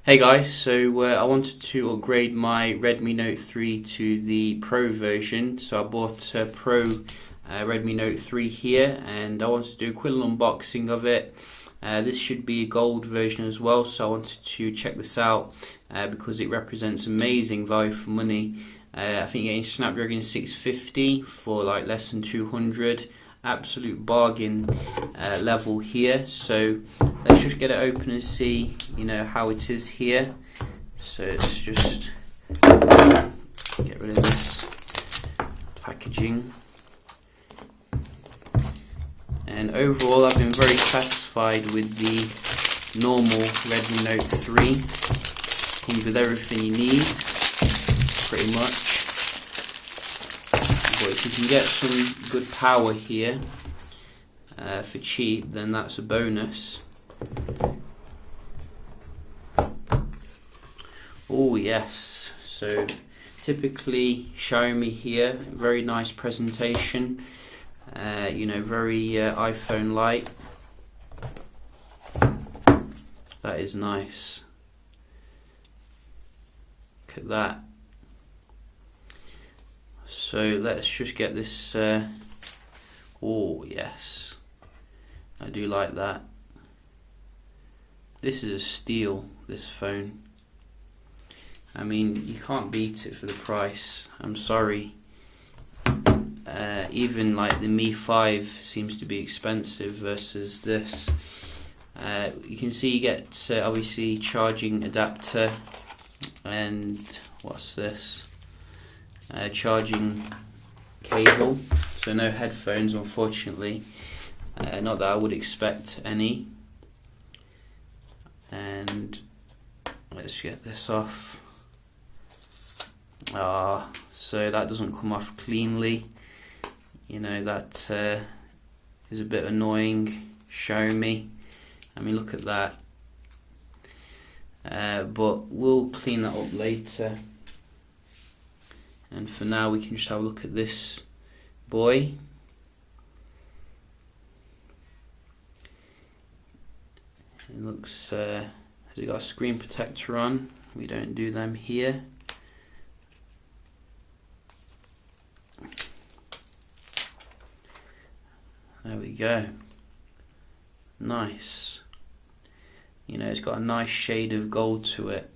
Hey guys, so I wanted to upgrade my Redmi Note 3 to the Pro version. So I bought a Pro Redmi Note 3 here, and I wanted to do a quick little unboxing of it. This should be a gold version as well, so I wanted to check this out because it represents amazing value for money. I think you're getting Snapdragon 650 for like less than 200. Absolute bargain level here. So let's just get it open and see, how it is here. So let's just get rid of this packaging. And overall, I've been very satisfied with the normal Redmi Note 3. Comes with everything you need, pretty much. But if you can get some good power here for cheap, then that's a bonus. Oh yes, so typically Xiaomi here, very nice presentation, very iPhone-like. That is nice. Look at that. So let's just get this, oh yes, I do like that. This is a steal, this phone. I mean, you can't beat it for the price, I'm sorry. Even like the Mi 5 seems to be expensive versus this. You can see you get obviously charging adapter, and what's this? Charging cable, so no headphones unfortunately, not that I would expect any. And let's get this off. So that doesn't come off cleanly, that is a bit annoying. Xiaomi, I mean, look at that. But we'll clean that up later. And for now, we can just have a look at this boy. It looks, has it got a screen protector on? We don't do them here. There we go. Nice. It's got a nice shade of gold to it.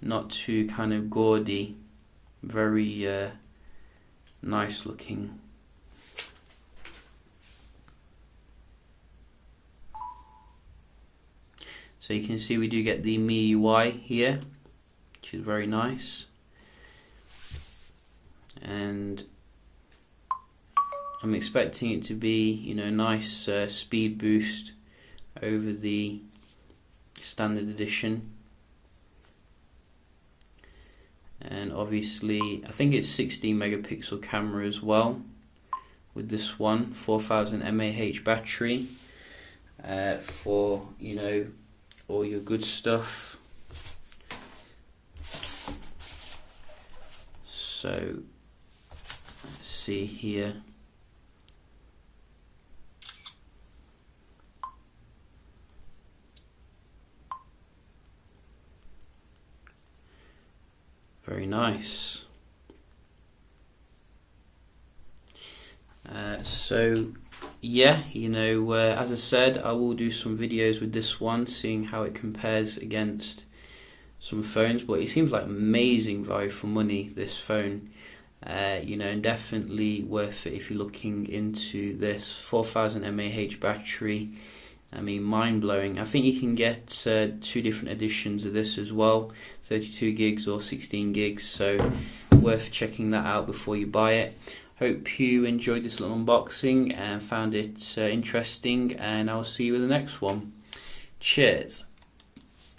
Not too kind of gaudy, very nice looking. So you can see we do get the MIUI here, which is very nice. And I'm expecting it to be, a nice speed boost over the standard edition. And obviously, I think it's 16 megapixel camera as well with this one, 4000 mAh battery for all your good stuff. So let's see here. Very nice. So yeah, as I said, I will do some videos with this one, seeing how it compares against some phones. But it seems like amazing value for money, this phone. And definitely worth it if you're looking into this. 4000 mAh battery. I mean, mind-blowing. I think you can get two different editions of this as well, 32 gigs or 16 gigs, so worth checking that out before you buy it. Hope you enjoyed this little unboxing and found it interesting, and I'll see you in the next one. Cheers.